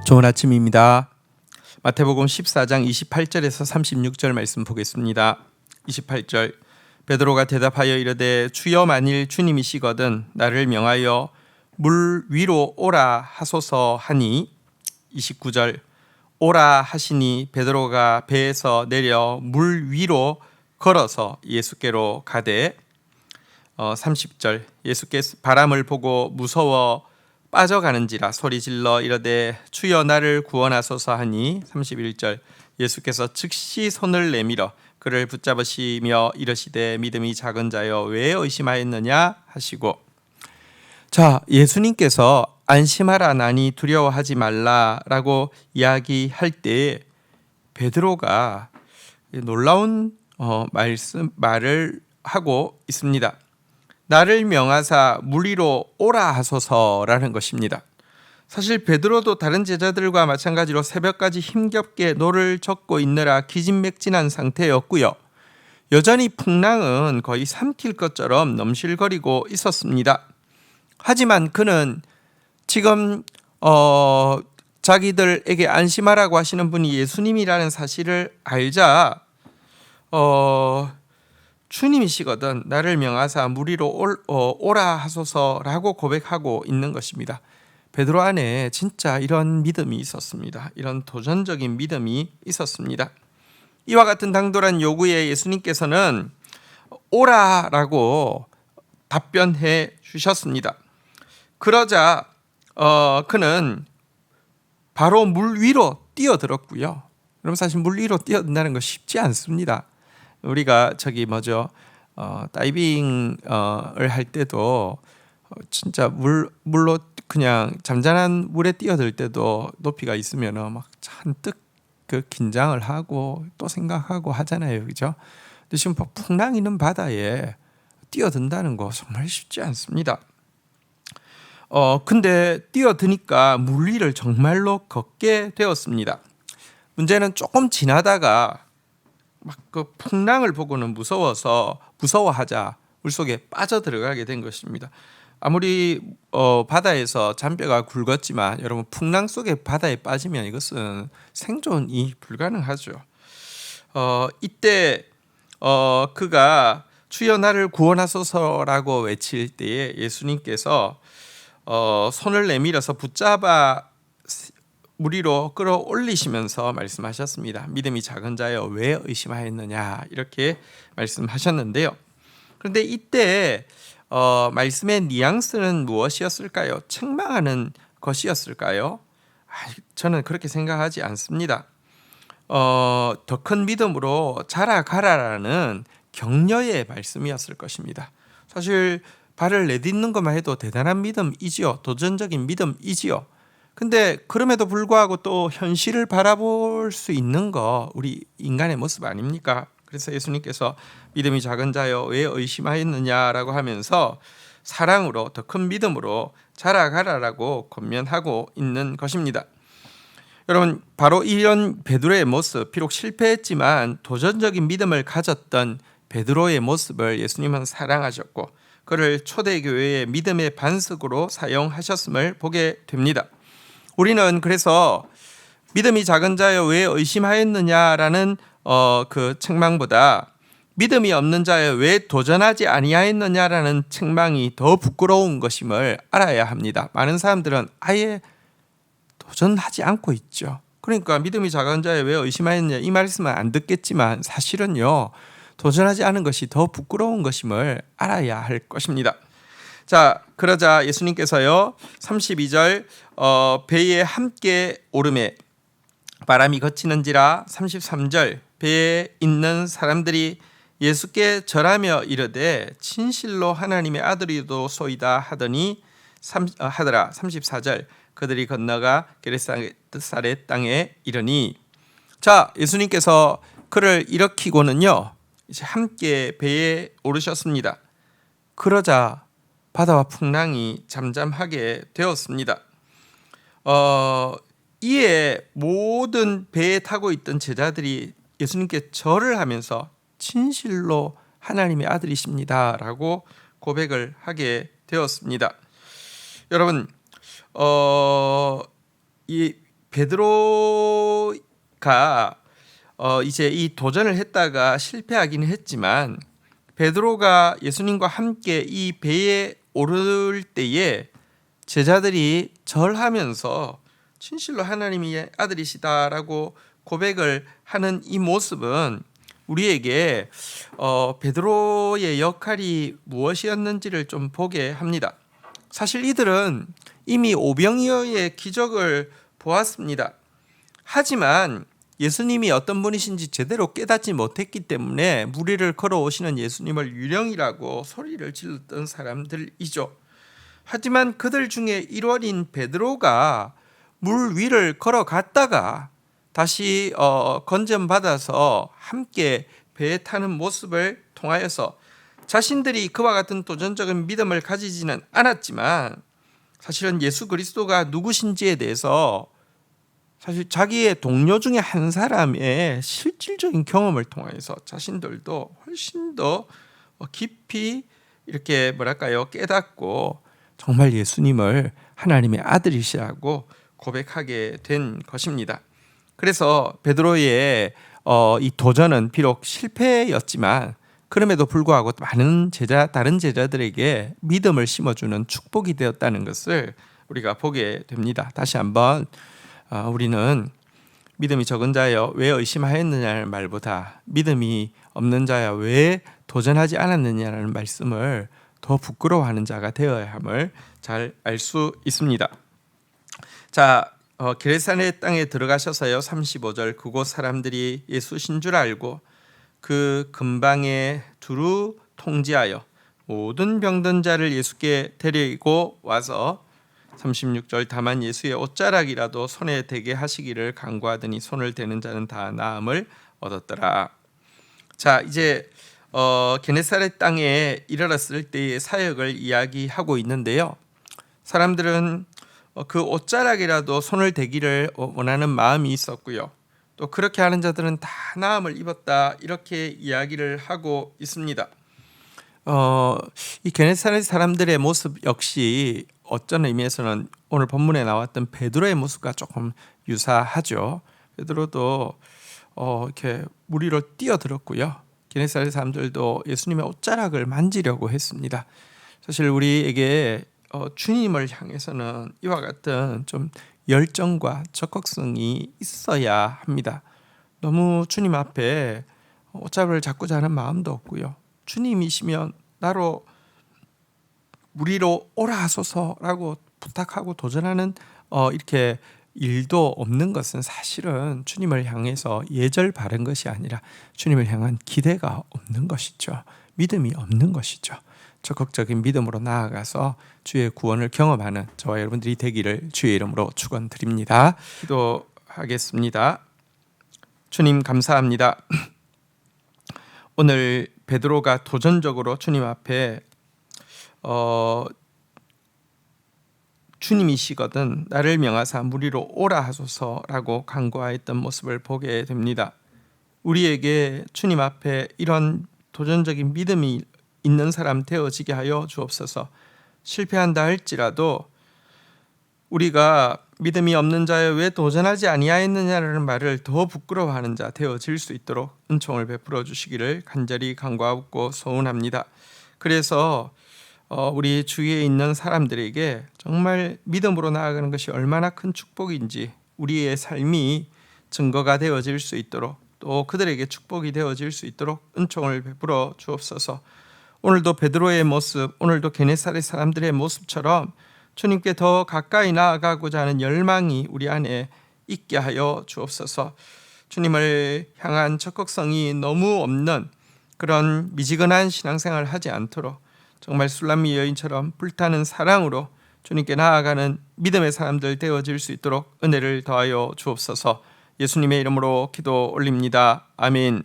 좋은 아침입니다. 마태복음 14장 28절에서 36절 말씀 보겠습니다. 28절 베드로가 대답하여 이르되 주여 만일 주님이시거든 나를 명하여 물 위로 오라 하소서 하니 29절 오라 하시니 베드로가 배에서 내려 물 위로 걸어서 예수께로 가되 30절 예수께서 바람을 보고 무서워 빠져가는지라 소리질러 이르되 주여 나를 구원하소서 하니 31절 예수께서 즉시 손을 내밀어 그를 붙잡으시며 이르시되 믿음이 작은 자여 왜 의심하였느냐 하시고, 자, 예수님께서 안심하라 나니 두려워하지 말라라고 이야기할 때 베드로가 놀라운 말을 하고 있습니다. 나를 명하사 물 위로 오라 하소서라는 것입니다. 사실 베드로도 다른 제자들과 마찬가지로 새벽까지 힘겹게 노를 젓고 있느라 기진맥진한 상태였고요. 여전히 풍랑은 거의 삼킬 것처럼 넘실거리고 있었습니다. 하지만 그는 지금 자기들에게 안심하라고 하시는 분이 예수님이라는 사실을 알자 주님이시거든 나를 명하사 물 위로 오라 하소서라고 고백하고 있는 것입니다. 베드로 안에 진짜 이런 믿음이 있었습니다. 이런 도전적인 믿음이 있었습니다. 이와 같은 당돌한 요구에 예수님께서는 오라라고 답변해 주셨습니다. 그러자 그는 바로 물 위로 뛰어들었고요. 그럼 사실 물 위로 뛰어든다는 거 쉽지 않습니다. 우리가 다이빙을 할 때도 진짜 물로 그냥 잠잠한 물에 뛰어들 때도 높이가 있으면 막 잔뜩 그 긴장을 하고 또 생각하고 하잖아요, 그죠? 근데 지금 풍랑 있는 바다에 뛰어든다는 거 정말 쉽지 않습니다. 근데 뛰어드니까 물 위를 정말로 걷게 되었습니다. 문제는 조금 지나다가 막 그 풍랑을 보고는 무서워하자 물속에 빠져 들어가게 된 것입니다. 아무리 바다에서 잔뼈가 굵었지만 여러분 풍랑 속에 바다에 빠지면 이것은 생존이 불가능하죠. 이때 그가 주여 나를 구원하소서라고 외칠 때에 예수님께서 손을 내밀어서 붙잡아 물 위로 끌어올리시면서 말씀하셨습니다. 믿음이 작은 자여 왜 의심하였느냐 이렇게 말씀하셨는데요. 그런데 이때 말씀의 뉘앙스는 무엇이었을까요? 책망하는 것이었을까요? 저는 그렇게 생각하지 않습니다. 더 큰 믿음으로 자라가라라는 격려의 말씀이었을 것입니다. 사실 발을 내딛는 것만 해도 대단한 믿음이지요. 도전적인 믿음이지요. 근데 그럼에도 불구하고 또 현실을 바라볼 수 있는 거 우리 인간의 모습 아닙니까? 그래서 예수님께서 믿음이 작은 자여 왜 의심하였느냐라고 하면서 사랑으로 더 큰 믿음으로 자라가라라고 권면하고 있는 것입니다. 여러분 바로 이런 베드로의 모습, 비록 실패했지만 도전적인 믿음을 가졌던 베드로의 모습을 예수님은 사랑하셨고 그를 초대교회의 믿음의 반석으로 사용하셨음을 보게 됩니다. 우리는 그래서 믿음이 작은 자여 왜 의심하였느냐라는 그 책망보다 믿음이 없는 자여 왜 도전하지 아니하였느냐라는 책망이 더 부끄러운 것임을 알아야 합니다. 많은 사람들은 아예 도전하지 않고 있죠. 그러니까 믿음이 작은 자여 왜 의심하였느냐 이 말씀은 안 듣겠지만 사실은요 도전하지 않은 것이 더 부끄러운 것임을 알아야 할 것입니다. 자, 그러자 예수님께서요 32절 배에 함께 오르매 바람이 거치는지라 33절 배에 있는 사람들이 예수께 절하며 이르되 진실로 하나님의 아들이도소이다 하더라. 34절 그들이 건너가 게네사렛 땅에 이르니, 자, 예수님께서 그를 일으키고는요 이제 함께 배에 오르셨습니다. 그러자 바다와 풍랑이 잠잠하게 되었습니다. 이에 모든 배에 타고 있던 제자들이 예수님께 절을 하면서 진실로 하나님의 아들이십니다라고 고백을 하게 되었습니다. 여러분, 이 베드로가 이제 이 도전을 했다가 실패하기는 했지만 베드로가 예수님과 함께 이 배에 오를 때에 제자들이 절하면서 진실로 하나님의 아들이시다라고 고백을 하는 이 모습은 우리에게 베드로의 역할이 무엇이었는지를 좀 보게 합니다. 사실 이들은 이미 오병이어의 기적을 보았습니다. 하지만 예수님이 어떤 분이신지 제대로 깨닫지 못했기 때문에 물 위를 걸어오시는 예수님을 유령이라고 소리를 질렀던 사람들이죠. 하지만 그들 중에 1월인 베드로가 물 위를 걸어갔다가 다시 건전받아서 함께 배에 타는 모습을 통하여서 자신들이 그와 같은 도전적인 믿음을 가지지는 않았지만 사실은 예수 그리스도가 누구신지에 대해서 사실 자기의 동료 중에 한 사람의 실질적인 경험을 통해서 자신들도 훨씬 더 깊이 이렇게 깨닫고 정말 예수님을 하나님의 아들이시라고 고백하게 된 것입니다. 그래서 베드로의 이 도전은 비록 실패였지만 그럼에도 불구하고 많은 다른 제자들에게 믿음을 심어주는 축복이 되었다는 것을 우리가 보게 됩니다. 다시 한번 우리는 믿음이 적은 자여 왜 의심하였느냐는 말보다 믿음이 없는 자여 왜 도전하지 않았느냐는 말씀을 더 부끄러워하는 자가 되어야 함을 잘 알 수 있습니다. 자, 게네사렛 땅에 들어가셔서요 35절 그곳 사람들이 예수신 줄 알고 그 근방에 두루 통지하여 모든 병든 자를 예수께 데리고 와서 36절 다만 예수의 옷자락이라도 손에 대게 하시기를 간구하더니 손을 대는 자는 다 나음을 얻었더라. 자, 이제 게네사렛 땅에 이르렀을 때의 사역을 이야기하고 있는데요. 사람들은 그 옷자락이라도 손을 대기를 원하는 마음이 있었고요. 또 그렇게 하는 자들은 다 나음을 입었다 이렇게 이야기를 하고 있습니다. 이 게네사렛 사람들의 모습 역시 어떤 의미에서는 오늘 본문에 나왔던 베드로의 모습과 조금 유사하죠. 베드로도 이렇게 물 위로 뛰어들었고요. 게네사렛 사람들도 예수님의 옷자락을 만지려고 했습니다. 사실 우리에게 주님을 향해서는 이와 같은 좀 열정과 적극성이 있어야 합니다. 너무 주님 앞에 옷자락을 잡고자 하는 마음도 없고요. 주님이시면 나로 물 위로 오라 하소서라고 부탁하고 도전하는 이렇게 일도 없는 것은 사실은 주님을 향해서 예절 바른 것이 아니라 주님을 향한 기대가 없는 것이죠. 믿음이 없는 것이죠. 적극적인 믿음으로 나아가서 주의 구원을 경험하는 저와 여러분들이 되기를 주의 이름으로 축원드립니다. 기도하겠습니다. 주님 감사합니다. 오늘 베드로가 도전적으로 주님 앞에 주님이시거든 나를 명하사 물 위로 오라 하소서라고 간구하였던 모습을 보게 됩니다. 우리에게 주님 앞에 이런 도전적인 믿음이 있는 사람 되어지게 하여 주옵소서. 실패한다 할지라도 우리가 믿음이 없는 자여 왜 도전하지 아니하였느냐라는 말을 더 부끄러워하는 자 되어질 수 있도록 은총을 베풀어 주시기를 간절히 간구하고 소원합니다. 그래서 우리 주위에 있는 사람들에게 정말 믿음으로 나아가는 것이 얼마나 큰 축복인지 우리의 삶이 증거가 되어질 수 있도록 또 그들에게 축복이 되어질 수 있도록 은총을 베풀어 주옵소서. 오늘도 베드로의 모습, 오늘도 게네사렛 사람들의 모습처럼 주님께 더 가까이 나아가고자 하는 열망이 우리 안에 있게 하여 주옵소서. 주님을 향한 적극성이 너무 없는 그런 미지근한 신앙생활을 하지 않도록 정말 술람미 여인처럼 불타는 사랑으로 주님께 나아가는 믿음의 사람들 되어질 수 있도록 은혜를 더하여 주옵소서. 예수님의 이름으로 기도 올립니다. 아멘.